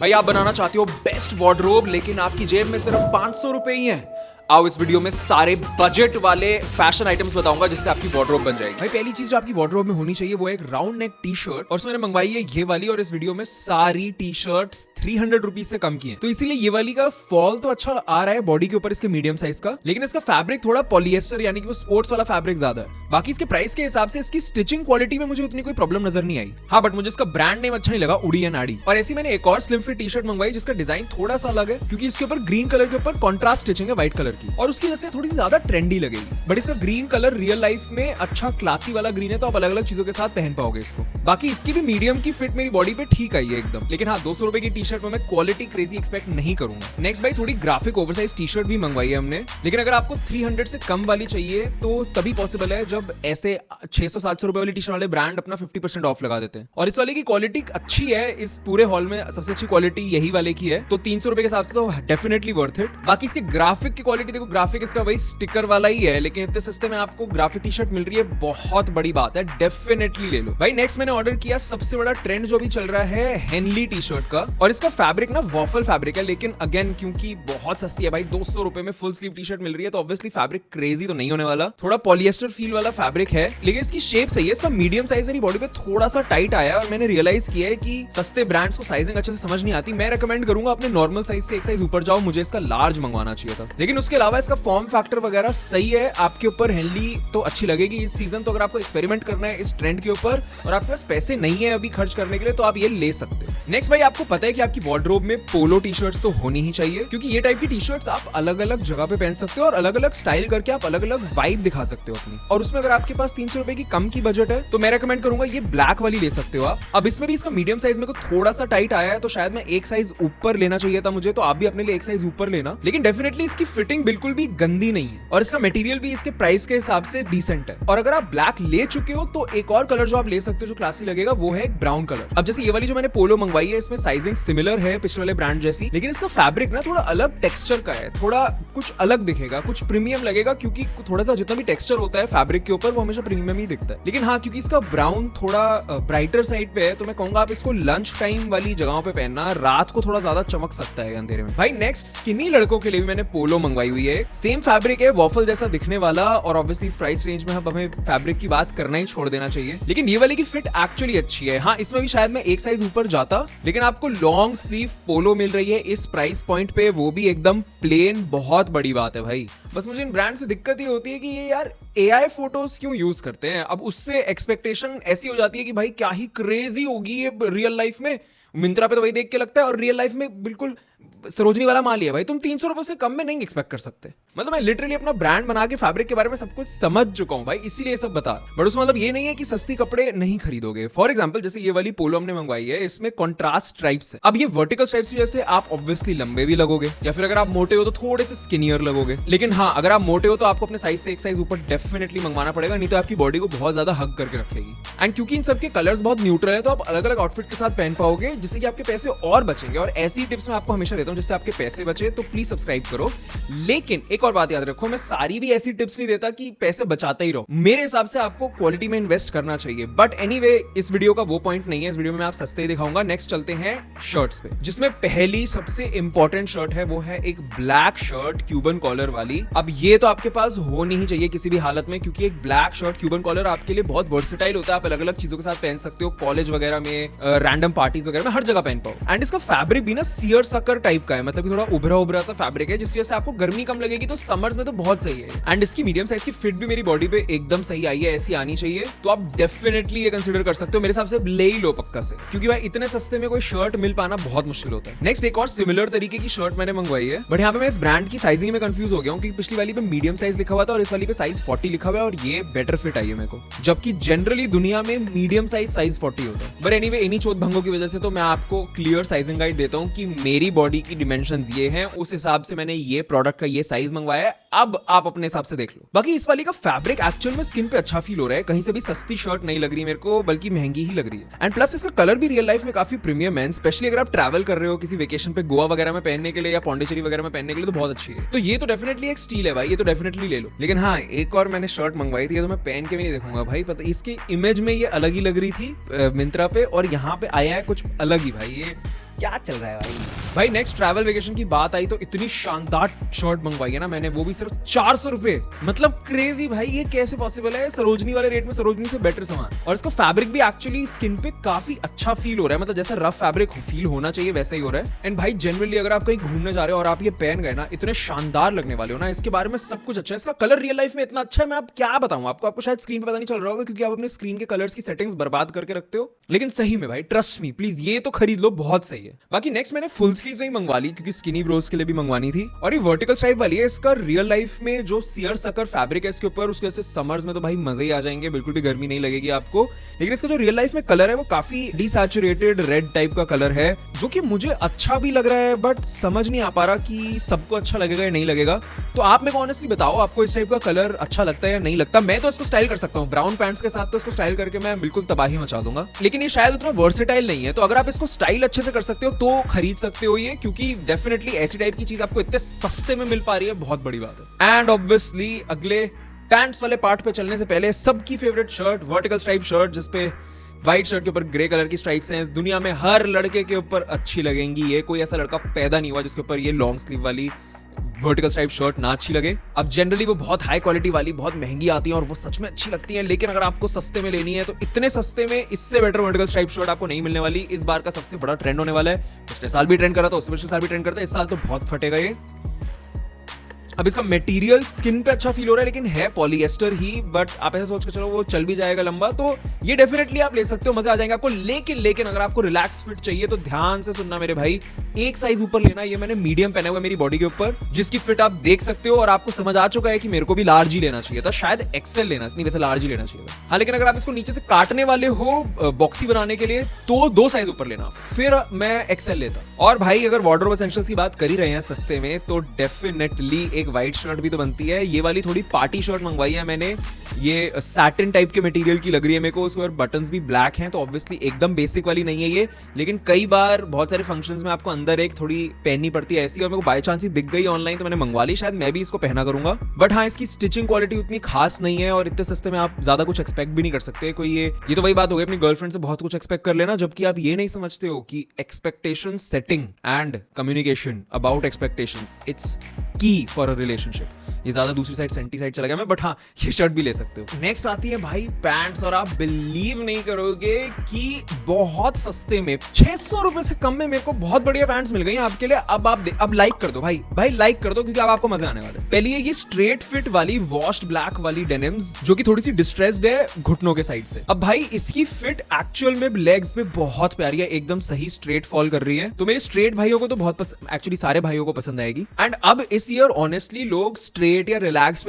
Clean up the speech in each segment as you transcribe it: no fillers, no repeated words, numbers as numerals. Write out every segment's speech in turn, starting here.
भाई आप बनाना चाहते हो बेस्ट वार्डरोब लेकिन आपकी जेब में सिर्फ 500 रुपए ही है। आओ इस वीडियो में सारे बजट वाले फैशन आइटम्स बताऊंगा जिससे आपकी वार्डरोब बन जाएगी। भाई पहली चीज जो आपकी वार्डरोब में होनी चाहिए वो है एक राउंड नेक टी शर्ट, और मैंने मंगवाई है ये वाली, और इस वीडियो में सारी टी शर्ट्स 300 रुपीज से कम की है, तो इसीलिए ये वाली का फॉल तो अच्छा आ रहा है बॉडी के ऊपर इसके मीडियम साइज का, लेकिन इसका फैब्रिक थोड़ा पॉलिएस्टर यानी कि वो स्पोर्ट्स वाला फैब्रिक ज्यादा है। बाकी इसके प्राइस के हिसाब से इसकी स्टिचिंग क्वालिटी में मुझे उतनी कोई प्रॉब्लम नजर नहीं आई। हाँ बट मुझे इसका ब्रांड नेम अच्छा नहीं लगा, उड़ी एंड आड़ी। और ऐसी मैंने एक और स्लिम फिट टी शर्ट मंगवाई जिसका डिजाइन थोड़ा सा अलग है, क्योंकि इसके ऊपर ग्रीन कलर के ऊपर कॉन्ट्रास्ट स्टिचिंग है व्हाइट कलर की, और उसकी वजह से थोड़ी सी ज्यादा ट्रेंडी लगेगी। बट इसका ग्रीन कलर रियल लाइफ में अच्छा क्लासी वाला ग्रीन है, तो आप अलग अलग चीजों के साथ पहन पाओगे इसको। बाकी इसकी भी मीडियम की फिट मेरी बॉडी पे ठीक आई है एकदम, लेकिन हाँ 200 रुपए की टी शर्ट में मैं क्वालिटी क्रेजी एक्सपेक्ट नहीं करूंगा। नेक्स्ट भाई थोड़ी ग्राफिक ओवरसाइज टी शर्ट भी मंगवाई है हमने, लेकिन अगर आपको 300 से कम वाली चाहिए तो तभी पॉसिबल है जब ऐसे 600-700 रुपए वाली टी शर्ट वाले ब्रांड अपना 50% ऑफ लगा देते हैं। और इस वाले की क्वालिटी अच्छी है, इस पूरे हॉल में सबसे अच्छी क्वालिटी यही वाले की है, तो 300 रुपए के हिसाब से तो डेफिनेटली वर्थ इट। बाकी इसके ग्राफिक की क्वालिटी देखो, ग्राफिक इसका वही स्टिकर वाला ही है, लेकिन इतने सस्ते में आपको ग्राफिक टी शर्ट मिल रही है, बहुत बड़ी बात है, डेफिनेटली ले लो भाई। नेक्स्ट मैंने ऑर्डर किया सबसे बड़ा ट्रेंड जो भी चल रहा है हेनली टी शर्ट का, और इसका फैब्रिक ना वॉफल फैब्रिक है, लेकिन अगेन क्योंकि बहुत सस्ती है भाई, 200 रुपए में फुल स्लीव टी शर्ट मिल रही है, तो ऑब्वियसली फैब्रिक क्रेजी तो नहीं होने वाला, थोड़ा पॉलिएस्टर फील वाला फैब्रिक है, लेकिन इसकी शेप सही है। इसका मीडियम साइज मेरी बॉडी पे थोड़ा सा टाइट आया, और मैंने रियलाइज किया है कि सस्ते ब्रांड्स को साइजिंग अच्छे से समझ नहीं आती। मैं रेकमेंड करूंगा अपने नॉर्मल साइज से एक साइज ऊपर जाओ, मुझे इसका लार्ज मंगवाना चाहिए था। लेकिन उसके अलावा इसका फॉर्म फैक्टर वगैरह सही है, आपके ऊपर हेनली तो अच्छी लगेगी इस सीजन। तो अगर आपको एक्सपेरिमेंट करना है इस ट्रेंड के ऊपर और आपके पास पैसे नहीं है अभी खर्च करने के लिए, तो आप ये ले सकते हैं। नेक्स्ट भाई आपको पता है कि आपकी वार्डरोब में पोलो टी शर्ट्स तो होनी ही चाहिए, क्योंकि ये टाइप की टी शर्ट्स आप अलग अलग जगह पे पहन सकते हो और अलग अलग स्टाइल करके आप अलग अलग वाइब दिखा सकते हो अपनी। और उसमें अगर आपके पास 300 रुपए की कम की बजट है तो मैं रेकमेंड करूंगा ये ब्लैक वाली ले सकते हो आप। अब इसमें भी इसका मीडियम साइज में को थोड़ा सा टाइट आया है, तो शायद मैं एक साइज ऊपर लेना चाहिए था मुझे, तो आप भी अपने लिए एक साइज ऊपर लेना। लेकिन डेफिनेटली इसकी फिटिंग बिल्कुल भी गंदी नहीं है, और इसका मटेरियल भी इसके प्राइस के हिसाब से डिसेंट है। और अगर आप ब्लैक ले चुके हो तो एक और कलर जो आप ले सकते हो जो क्लासी लगेगा वो है एक ब्राउन कलर। अब जैसे ये वाली जो मैंने पोलो मंगवाई है, इसमें साइजिंग सिमिलर है पिछले वाले ब्रांड जैसी, लेकिन इसका फैब्रिक ना थोड़ा अलग टेक्सचर का है, थोड़ा कुछ अलग दिखेगा, कुछ प्रीमियम लगेगा, क्योंकि थोड़ा सा जितना भी टेक्सचर होता है फैब्रिक के ऊपर वो हमेशा प्रीमियम ही दिखता है। लेकिन हाँ क्योंकि इसका ब्राउन थोड़ा ब्राइटर साइड पे है, तो मैं कहूंगा आप इसको लंच टाइम वाली जगहों पे पहनना, रात को थोड़ा ज्यादा चमक सकता है अंधेरे में। भाई नेक्स्ट स्किनी लड़कों के लिए भी मैंने पोलो मंगवाई हुई है, सेम फैब्रिक है, वॉफल जैसा दिखने वाला, और ऑब्वियसली इस प्राइस रेंज में हमें फैब्रिक की बात करना ही छोड़ देना चाहिए। लेकिन ये वाली की फिट एक्चुअली अच्छी है। हाँ इसमें भी शायद मैं एक साइज ऊपर जाता, लेकिन आपको लॉन्ग स्लीव पोलो मिल रही है इस प्राइस पॉइंट पे, वो भी एकदम प्लेन, बहुत बड़ी बात है भाई। बस मुझे इन ब्रांड से दिक्कत ही होती है कि ये यार AI फोटोज क्यों यूज करते हैं। अब उससे एक्सपेक्टेशन ऐसी हो जाती है कि भाई क्या ही क्रेजी होगी ये रियल लाइफ में, मिंत्रा पे तो वही देख के लगता है, और रियल लाइफ में बिल्कुल सरोजनी वाला माल ही है भाई। तुम 300 रुपए से कम में नहीं एक्सपेक्ट कर सकते। मतलब मैं लिटरली अपना ब्रांड बना के फैब्रिक के बारे में सब कुछ समझ चुका हूं भाई, इसीलिए सब बता। बट उसमें मतलब ये नहीं है कि सस्ती कपड़े नहीं खरीदोगे। फॉर एग्जांपल जैसे ये वाली पोलो हमने मंगवाई है, इसमें कॉन्ट्रास्ट स्ट्राइप्स है। अब ये वर्टिकल स्ट्राइप्स की वजह से आप ऑब्वियसली लंबे भी लगोगे, या फिर अगर आप मोटे हो तो थोड़े से स्किनियर लगोगे। लेकिन हाँ अगर आप मोटे हो तो आपको अपने साइज से एक साइज ऊपर डेफिनेटली मंगवाना पड़ेगा, नहीं तो आपकी बॉडी को बहुत ज्यादा हग करके रखेगी। एंड क्योंकि इन सबके कलर्स बहुत न्यूट्रल है, तो आप अलग अलग आउटफिट के साथ पहन पाओगे, जिससे कि आपके पैसे और बचेंगे। और ऐसी टिप्स मैं आपको हमेशा देता हूं जिससे आपके पैसे बचे, तो प्लीज सब्सक्राइब करो। लेकिन एक और बात याद रखो, मैं सारी भी ऐसी टिप्स नहीं देता कि पैसे बचाते ही रहो। मेरे हिसाब से आपको क्वालिटी में इन्वेस्ट करना चाहिए। बट एनीवे इस वीडियो का वो पॉइंट नहीं है, इस वीडियो में आप सस्ते ही दिखाऊंगा। नेक्स्ट चलते हैं शर्ट्स पे, जिसमें पहली सबसे इंपॉर्टेंट शर्ट है वो है एक ब्लैक शर्ट क्यूबन कॉलर वाली। अब ये तो आपके पास होनी ही चाहिए किसी भी हालत में, क्योंकि एक ब्लैक शर्ट क्यूबन कॉलर आपके लिए बहुत वर्सेटाइल होता है। आप अलग अलग चीजों के साथ पहन सकते हो, कॉलेज वगैरह में, रैंडम पार्टीज वगैरह में, हर जगह पहन पाओ। एंड इसका फैब्रिक भी ना सियर सकर टाइप का है, मतलब थोड़ा उभरा उभरा सा फैब्रिक है, जिसकी वजह से आपको गर्मी कम लगेगी, तो समर्स में तो बहुत सही है। एंड इसकी मीडियम साइज की फिट भी मेरी बॉडी पे एकदम सही आई है, ऐसी आनी चाहिए। तो आप डेफिनेटली ये कंसीडर कर सकते हो, मेरे हिसाब से ले ही लो पक्का से, क्योंकि भाई इतने सस्ते में कोई शर्ट मिल पाना बहुत मुश्किल होता है। नेक्स्ट एक और सिमिलर तरीके की शर्ट मैंने मंगवाई है, बट यहाँ पे मैं इस ब्रांड की साइजिंग में कंफ्यूज हो गया हूँ, क्योंकि पिछली वाली पे मीडियम साइज लिखा हुआ था और इस वाली पे साइज 40 लिखा हुआ है, और ये बेटर फिट आई है मेरे को, जबकि जनरली दुनिया में मीडियम साइज 40 होता है। बट एनीवे इन्हीं चोट भंगों की वजह से तो मैं आपको क्लियर साइजिंग गाइड देता हूँ कि मेरी बॉडी की डिमेंशंस ये हैं, उस हिसाब से मैंने ये प्रोडक्ट का ये साइज मंगवाया है। अब आप अपने हिसाब से देख लो। बाकी इस वाली का फैब्रिक एक्चुअल में स्किन पे अच्छा फील हो रहा है, कहीं से भी सस्ती शर्ट नहीं लग रही मेरे को, बल्कि महंगी ही लग रही है। एंड प्लस इसका कलर भी रियल लाइफ में काफी प्रीमियम है, स्पेशली अगर आप ट्रैवल कर रहे हो किसी वेकेशन पे गोवा वगैरह में पहनने के लिए या पौंडीचेरी वगैरह में पहनने के लिए, तो बहुत अच्छी है। तो ये तो डेफिनेटली एक स्टील है भाई, ये तो डेफिनेटली ले लो। लेकिन हाँ एक और मैंने शर्ट मंगवाई थी, तो मैं पहन के भी नहीं देखूंगा भाई, पता इसकी इमेज में ये अलग ही लग रही थी मिंत्रा पे, और यहाँ पे आया है कुछ अलग ही भाई। ये क्या चल रहा है भाई नेक्स्ट ट्रैवल वेकेशन की बात आई तो इतनी शानदार शर्ट मंगवाई है ना मैंने, वो भी सिर्फ 400 रुपए। मतलब क्रेजी भाई, ये कैसे पॉसिबल है? सरोजनी वाले रेट में सरोजनी से बेटर सामान, और इसका फैब्रिक भी एक्चुअली स्किन पे काफी अच्छा फील हो रहा है। मतलब जैसा रफ फैब्रिक फील होना चाहिए वैसा ही हो रहा है। एंड भाई जनरली अगर आप कहीं घूमने जा रहे हो और आप ये पहन गए ना, इतने शानदार लगने वाले हो ना। इसके बारे में सब कुछ अच्छा है, इसका कलर रियल लाइफ में इतना अच्छा है, मैं आप क्या बताऊं आपको शायद स्क्रीन पे पता नहीं चल रहा होगा क्योंकि आप अपने स्क्रीन के कलर्स की सेटिंग्स बर्बाद करके रखते हो। लेकिन सही में भाई ट्रस्ट मी प्लीज, ये तो खरीद लो, बहुत सही है। बाकी नेक्स्ट मैंने फुल स्लीव्स ही मंगवा ली क्योंकि स्किनी ब्रोस के लिए भी मंगवानी थी, और ये वर्टिकल स्ट्राइप वाली है। इसका रियल लाइफ में जो सियर सकर फैब्रिक है इसके ऊपर, उसके वजह से समर्स में तो भाई मजे ही आ जाएंगे, बिल्कुल भी गर्मी नहीं लगेगी आपको। लेकिन इसका जो रियल लाइफ में कलर है वो काफी डिसैचुरेटेड रेड टाइप का कलर है, जो कि मुझे अच्छा भी लग रहा है, बट समझ नहीं आ पा रहा कि सबको अच्छा लगेगा या नहीं लगेगा। तो आप मेरे को ऑनेस्टली बताओ, आपको इस टाइप का कलर अच्छा लगता है या नहीं लगता? मैं तो इसको स्टाइल कर सकता हूँ, ब्राउन पैंट्स के साथ तो इसको स्टाइल करके मैं बिल्कुल तबाही मचा दूंगा। लेकिन ये शायद उतना वर्सेटाइल नहीं है, तो अगर आप इसको स्टाइल अच्छे से कर सकते हो तो खरीद सकते हो ये, क्योंकि डेफिनेटली ऐसी टाइप की चीज आपको इतने सस्ते में मिल पा रही है, बहुत बड़ी बात है। एंड ऑब्वियसली अगले पैंट्स वाले पार्ट पे चलने से पहले सबकी favourite shirt, vertical stripe shirt, जिसपे व्हाइट शर्ट के ऊपर ग्रे कलर की स्ट्राइप्स हैं, दुनिया में हर लड़के के ऊपर अच्छी लगेंगी। ये कोई ऐसा लड़का पैदा नहीं हुआ जिसके ऊपर ये लॉन्ग स्लीव वाली वर्टिकल स्ट्राइप शर्ट ना अच्छी लगे। अब जनरली वो बहुत हाई क्वालिटी वाली बहुत महंगी आती हैं और वो सच में अच्छी लगती हैं, लेकिन अगर आपको सस्ते में लेनी है तो इतने सस्ते में इससे बेटर वर्टिकल स्ट्राइप शर्ट आपको नहीं मिलने वाली। इस बार का सबसे बड़ा ट्रेंड होने वाला है, पिछले साल भी ट्रेंड करा था, उससे पिछले साल भी ट्रेंड करता है, इस साल तो बहुत फटेगा ये। अब इसका मटेरियल स्किन पे अच्छा फील हो रहा है, लेकिन है पॉलिएस्टर ही, बट आप ऐसा सोच के चलो वो चल भी जाएगा लंबा, तो ये डेफिनेटली आप ले सकते हो, मजे आ जाएंगे आपको। लेकिन अगर आपको रिलैक्स फिट चाहिए तो ध्यान से सुनना मेरे भाई, एक साइज ऊपर लेना। ये मैंने मीडियम पहना हुआ है मेरी बॉडी के ऊपर, जिसकी फिट आप देख सकते हो, और आपको समझ आ चुका है कि मेरे को भी लार्ज ही लेना चाहिए था, शायद एक्सेल लेना नहीं, वैसे लार्ज ही लेना चाहिए था। हाँ, लेकिन अगर आप इसको नीचे से काटने वाले हो बॉक्सी बनाने के लिए तो 2 साइज ऊपर लेना, फिर मैं एक्सेल लेता। और भाई अगर वार्डरोब एसेंशियल्स की बात कर ही रहे हैं सस्ते में, तो डेफिनेटली एक व्हाइट शर्ट भी तो बनती है। ये वाली थोड़ी पार्टी शर्ट मंगवाई है मैंने, ये सैटिन टाइप के मटेरियल की लग रही है मेरे को, उसके बटन्स भी ब्लैक हैं, तो ऑब्वियसली एकदम बेसिक वाली नहीं है ये, लेकिन कई बार बहुत सारे फंक्शंस में आपको अंदर एक थोड़ी पहननी पड़ती है ऐसी, और मेरे को बाय चांस ही दिख गई ऑनलाइन तो मैंने मंगवा ली, शायद मैं भी इसको पहना करूंगा। बट हाँ, इसकी स्टिचिंग क्वालिटी उतनी खास नहीं है, और इतने सस्ते में आप ज्यादा कुछ एक्सपेक्ट भी नहीं कर सकते कोई। ये तो वही बात हो गई, अपनी गर्लफ्रेंड से बहुत कुछ एक्सपेक्ट कर लेना, जबकि आप ये नहीं समझते हो कि expectation setting and communication about expectations, it's की फॉर अ रिलेशनशिप। ये ज्यादा दूसरी साइड सेंटी साइड चला गया मैं, बट हाँ ये शर्ट भी ले सकते हो। नेक्स्ट आती है भाई पैंट्स, और आप बिलीव नहीं करोगे कि बहुत सस्ते में 600 रुपए से कम में मेरे को बहुत बढ़िया पैंट्स मिल गई हैं आपके लिए। अब लाइक कर दो भाई लाइक कर दो, क्योंकि अब आपको मजा आने वाला है। पहले ये स्ट्रेट फिट वाली वॉश्ड ब्लैक वाली डेनिम्स, जो कि थोड़ी सी डिस्ट्रेस्ड है घुटनों के साइड से। अब भाई इसकी फिट एक्चुअल में लेग्स पे बहुत प्यारी है, एकदम सही स्ट्रेट फॉल कर रही है, तो मेरे स्ट्रेट भाइयों को तो बहुत एक्चुअली सारे भाइयों को पसंद आएगी। एंड अब इस ईयर ऑनेस्टली लोग स्ट्रेट या रिलैक्स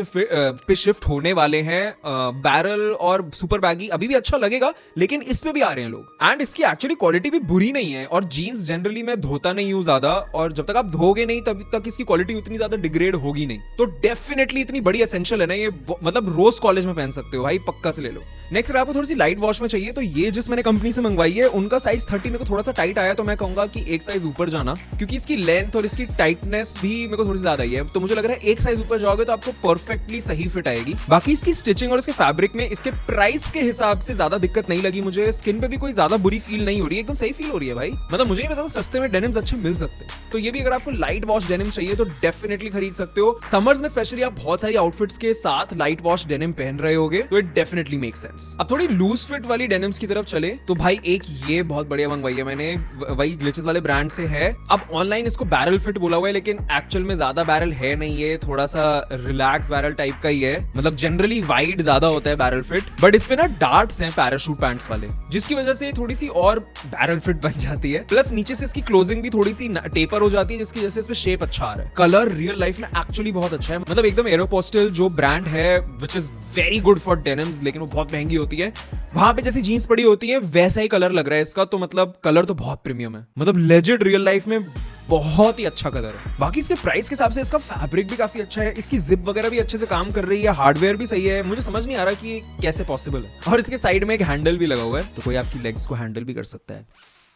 पे शिफ्ट होने वाले हैं। बैरल और सुपर बैगी अभी भी अच्छा लगेगा, लेकिन इस पे भी आ रहे हैं लोग, एंड इसकी एक्चुअली क्वालिटी भी बुरी नहीं है। और जीन्स जनरली मैं धोता नहीं हूं ज्यादा, और जब तक आप धोगे नहीं तब तक इसकी क्वालिटी उतनी ज्यादा डिग्रेड होगी नहीं, तो डेफिनेटली इतनी बड़ी एसेंशियल है ना ये, मतलब रोज कॉलेज में पहन सकते हो भाई, पक्का से ले लो। नेक्स्ट अगर आपको थोड़ी सी लाइट वॉश में चाहिए, तो ये जिस मैंने कंपनी से मंगवाई है उनका साइज 30 मेरे को थोड़ा सा टाइट आया, तो मैं कहूंगा कि एक साइज ऊपर जाना, क्योंकि इसकी लेंथ और इसकी टाइटनेस भी मेरे को थोड़ी ज्यादा ही है, तो मुझे लग रहा है एक साइज ऊपर जाओगे तो आपको परफेक्टली सही फिट आएगी। बाकी इसकी स्टिचिंग और इसके फैब्रिक में इसके प्राइस के हिसाब से ज्यादा दिक्कत नहीं लगी मुझे, स्किन पे भी कोई ज्यादा बुरी फील नहीं हो रही है, एकदम सही फील हो रही है भाई। मतलब मुझे नहीं पता था सस्ते में डेनिम्स अच्छे मिल सकते हैं, तो ये भी अगर आपको लाइट वॉश डेनिम चाहिए तो डेफिनेटली खरीद सकते हो। समर्स में स्पेशली आप बहुत सारी आउटफिट्स के साथ लाइट वॉश डेनिम पहन रहे होगे, तो इट डेफिनेटली मेक सेंस। अब थोड़ी लूज फिट वाली डेनिम्स की तरफ चले, तो भाई एक ये बहुत बढ़िया मंगवाई है मैंने, वही ग्लिचेस वाले ब्रांड से है। अब ऑनलाइन इसको बैरल फिट बोला हुआ है, लेकिन एक्चुअल में ज्यादा बैरल है नहीं, ये थोड़ा सा रिलैक्स बैरल टाइप का ही है। मतलब जनरली वाइड ज्यादा होता है बैरल फिट, बट इस पे ना डार्ट्स हैं पैराशूट पैंट्स वाले, जिसकी वजह से थोड़ी सी और बैरल फिट बन जाती है। प्लस नीचे से इसकी क्लोजिंग भी थोड़ी सी टेपर हो जाती है, जिसकी वजह से इसमें शेप अच्छा आ रहा है। कलर रियल लाइफ में एक्चुअली बहुत अच्छा है, मतलब एकदम एरोपोस्टल जो ब्रांड है which is very good for denims, लेकिन वो बहुत महंगी होती है। वहां पे जैसी जीन्स पड़ी होती है वैसा ही कलर लग रहा है इसका, तो मतलब कलर तो बहुत प्रीमियम है, मतलब लेजिट रियल लाइफ में बहुत ही अच्छा कलर है। बाकी इसके प्राइस के हिसाब से इसका फैब्रिक भी काफी अच्छा है, इसकी जिप वगैरह भी अच्छे से काम कर रही है, हार्डवेयर भी सही है। मुझे समझ नहीं आ रहा कि कैसे पॉसिबल है। और इसके साइड में एक हैंडल भी लगा हुआ है, तो कोई आपकी लेग्स को हैंडल भी कर सकता है।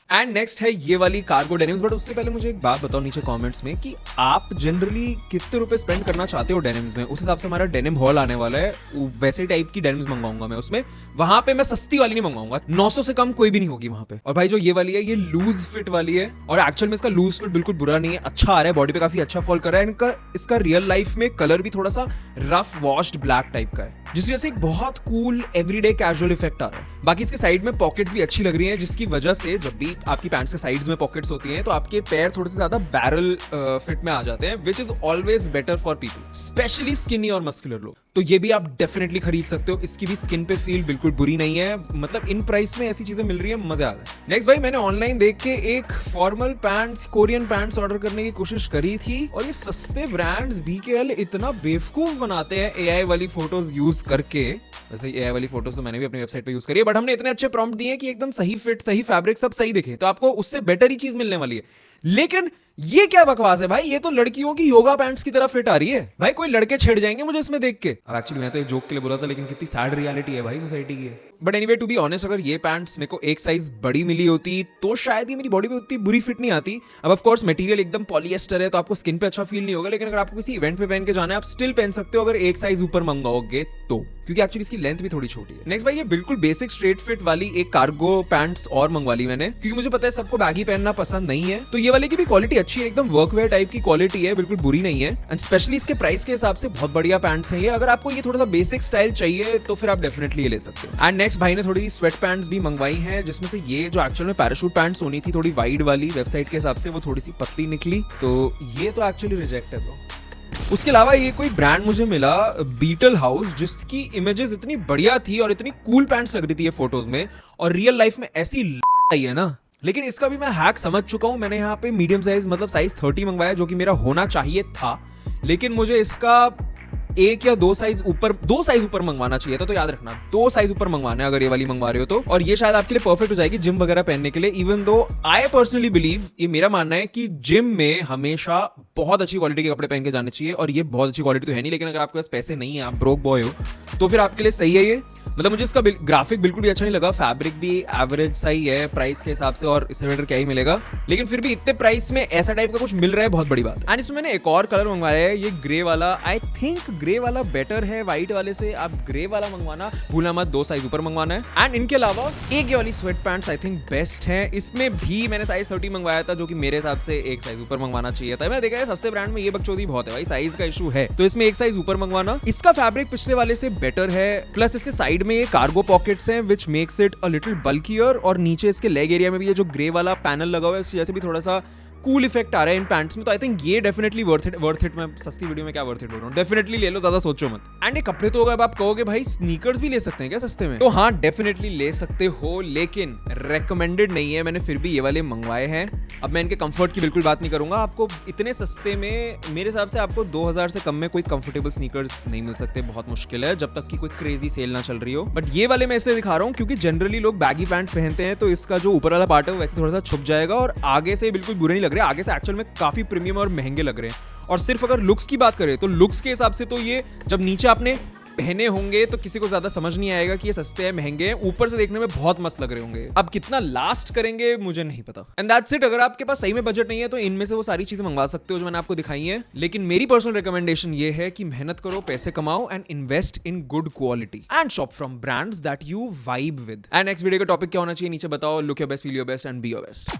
एंड नेक्स्ट है ये वाली कार्गो डेनिम्स। बट उससे पहले मुझे एक बात बताओ नीचे कमेंट्स में कि आप जनरली कितने रुपए स्पेंड करना चाहते हो डेनिम्स में। उस हिसाब से हमारा डेनिम हॉल आने वाला है, वैसे टाइप की डेनिम्स मंगवाऊंगा मैं उसमें। वहां पे मैं सस्ती वाली नहीं मंगवाऊंगा, 900 से कम कोई भी नहीं होगी वहां पे। और भाई जो ये वाली है ये लूज फिट वाली है, और एक्चुअल में इसका लूज फिट बिल्कुल बुरा नहीं है, अच्छा आ रहा है, बॉडी पे काफी अच्छा फॉल कर रहा है। इसका रियल लाइफ में कलर भी थोड़ा सा रफ वॉश्ड ब्लैक टाइप का है, जिसकी वजह से एक बहुत कूल एवरीडे कैजुअल इफेक्ट आ रहा है। बाकी इसके साइड में पॉकेट्स भी अच्छी लग रही हैं, जिसकी वजह से जब भी आपकी पैंट्स के साइड्स में पॉकेट्स होती हैं तो आपके पैर थोड़े से ज्यादा बैरल फिट में आ जाते हैं, which is always better for people, specially skinny और मस्कुलर लोग। तो ये भी आप डेफिनेटली खरीद सकते हो, इसकी भी स्किन पे फील बिल्कुल बुरी नहीं है, मतलब इन प्राइस में ऐसी चीजें मिल रही है, मजा आ रहा है। नेक्स्ट भाई मैंने ऑनलाइन देख के एक formal pants, Korean pants order करने की कोशिश करी थी, और ये सस्ते ब्रांड्स BKL इतना बेवकूफ बनाते हैं AI वाली फोटोज यूज करके। वैसे AI वाली फोटोज तो मैंने भी अपनी वेबसाइट पे यूज करी है, बट हमने इतने अच्छे प्रॉम्प्ट दिए कि एकदम सही फिट, सही फैब्रिक, सब सही दिखे, तो आपको उससे बेटर ही चीज मिलने वाली है। लेकिन ये क्या बकवास है भाई, ये तो लड़कियों की योगा पैंट्स की तरह फिट आ रही है भाई, कोई लड़के छेड़ जाएंगे मुझे इसमें देख के। अब एक्चुअली मैं तो एक जोक के लिए बोला था, लेकिन कितनी सैड रियलिटी है भाई सोसाइटी की। But anyway to be honest, अगर ये पैंट्स मेरे को एक साइज बड़ी मिली होती तो शायद ये मेरी बॉडी पे उतनी बुरी फिट नहीं आती। अब ऑफ कोर्स मटेरियल एकदम पॉलिएस्टर है तो आपको स्किन पे अच्छा फील नहीं होगा, लेकिन अगर आपको किसी इवेंट पे पहन के जाना है आप स्टिल पहन सकते हो अगर एक साइज ऊपर मंगाओगे तो, क्योंकि एक्चुअली इसकी लेंथ भी थोड़ी छोटी है। नेक्स्ट भाई ये बिल्कुल बेसिक स्ट्रेट फिट वाली एक कार्गो पैंट्स और मंगवा ली मैंने, क्योंकि मुझे पता है सबको बैगी पहनना पसंद नहीं है, तो ये वाले की भी क्वालिटी अच्छी है, एकदम वर्कवेयर टाइप की क्वालिटी है, बिल्कुल बुरी नहीं है। एंड स्पेशली इसके प्राइस के हिसाब से बहुत बढ़िया पैंट्स हैं ये। अगर आपको ये थोड़ा सा बेसिक स्टाइल चाहिए तो फिर आप डेफिनेटली ये ले सकते हो। एंड नेक्स्ट भाई ने थोड़ी स्वेट पैंट्स भी मंगवाई हैं, जिसमें से ये जो एक्चुअल में पैराशूट पैंट्स होनी थी थोड़ी वाइड वाली, वेबसाइट के हिसाब से वो थोड़ी सी पतली निकली, तो ये तो एक्चुअली रिजेक्ट है ब्रो। उसके अलावा ये कोई ब्रांड मुझे मिला बीटल हाउस, जिसकी इमेजेस इतनी बढ़िया थी और इतनी कूल पैंट्स लग रही थी ये फोटोज में, और रियल लाइफ में ऐसी आई है ना। लेकिन इसका भी मैं हैक समझ चुका हूं, मैंने यहाँ पे मीडियम साइज मतलब साइज 30 मंगवाया, जो कि मेरा होना चाहिए था, लेकिन मुझे इसका एक या दो साइज ऊपर मंगवाना चाहिए था। तो याद रखना 2 साइज ऊपर मंगवाना है अगर ये वाली मंगवा रहे हो तो, और ये शायद आपके लिए परफेक्ट हो जाएगी जिम वगैरह पहनने के लिए। Even though I personally believe, ये मेरा मानना है कि जिम में हमेशा बहुत अच्छी क्वालिटी के कपड़े पहन के जाने चाहिए, और ये बहुत अच्छी क्वालिटी तो है नहीं, लेकिन अगर आपके पास पैसे नहीं है, आप ब्रोक बॉय हो, तो फिर आपके लिए सही है ये। मतलब मुझे इसका ग्राफिक बिल्कुल भी अच्छा नहीं लगा, फैब्रिक भी एवरेज सही है प्राइस के हिसाब से, और इससे बेटर क्या ही मिलेगा, लेकिन फिर भी इतने प्राइस में ऐसा टाइप का कुछ मिल रहा है, बहुत बड़ी बात है। एंड इसमें मैंने एक और कलर मंगवाया है, ये ग्रे वाला। आई थिंक ग्रे वाला बेटर है व्हाइट वाले से, आप ग्रे वाला मंगवाना भूलना मत, 2 साइज ऊपर मंगवाना है। एंड इनके अलावा एक ये वाली sweat pants I think best है, इसमें भी मैंने साइज 30 मंगवाया था, जो कि मेरे हिसाब से एक साइज ऊपर मंगवाना चाहिए था। मैं देखा है सस्ते ब्रांड में ये बकचोदी बहुत है भाई, साइज का इशू है, तो इसमें एक साइज ऊपर मंगवाना। इसका फैब्रिक पिछले वाले से बेटर है, प्लस इसके साइड में ये कार्गो पॉकेट्स हैं which makes it a little bulkier, और नीचे इसके लेग एरिया में भी ये जो ग्रे वाला पैनल लगा हुआ है उसकी वजह से भी थोड़ा सा कूल इफेक्ट आ रहा है इन पैंट्स में। तो आई थिंक ये डेफिनेटली वर्थ इट। मैं सस्ती वीडियो में क्या वर्थ इट बोल रहा हूँ, डेफिनेटली ले लो, ज्यादा सोचो मत। एंड ये कपड़े तो होगा, अब आप कहोगे भाई स्नीकर्स भी ले सकते हैं क्या सस्ते में, तो हाँ डेफिनेटली ले सकते हो, लेकिन रेकमेंडेड नहीं है। मैंने फिर भी ये वाले मंगवाए हैं। अब मैं इनके कंफर्ट की बिल्कुल बात नहीं करूंगा, आपको इतने सस्ते में मेरे हिसाब से आपको 2000 से कम में कोई कंफर्टेबल स्नीकर्स नहीं मिल सकते, बहुत मुश्किल है, जब तक कि कोई क्रेजी सेल ना चल रही हो। बट ये वाले मैं इसलिए दिखा रहा हूँ क्योंकि जनरली लोग बैगी पैंट्स पहनते हैं, तो इसका जो ऊपर वाला पार्ट है वो वैसे थोड़ा सा छुप जाएगा, और आगे से बिल्कुल बुरे नहीं लग रहे, आगे से एक्चुअल में काफी प्रीमियम और महंगे लग रहे हैं। और सिर्फ अगर लुक्स की बात करें तो लुक्स के हिसाब से तो ये जब नीचे आपने पहने होंगे तो किसी को ज्यादा समझ नहीं आएगा कि ये सस्ते हैं महंगे हैं, ऊपर से देखने में बहुत मस्त लग रहे होंगे। अब कितना लास्ट करेंगे मुझे नहीं पता। And that's it. अगर आपके पास सही में बजट नहीं है तो इनमें से वो सारी चीजें मंगवा सकते हो जो मैंने आपको दिखाई है, लेकिन मेरी पर्सनल रिकमेंडेशन ये है कि मेहनत करो, पैसे कमाओ and invest in good quality and shop from brands that you vibe with. And next video का टॉपिक क्या होना चाहिए नीचे बताओ। Look your best, feel your best and be your best.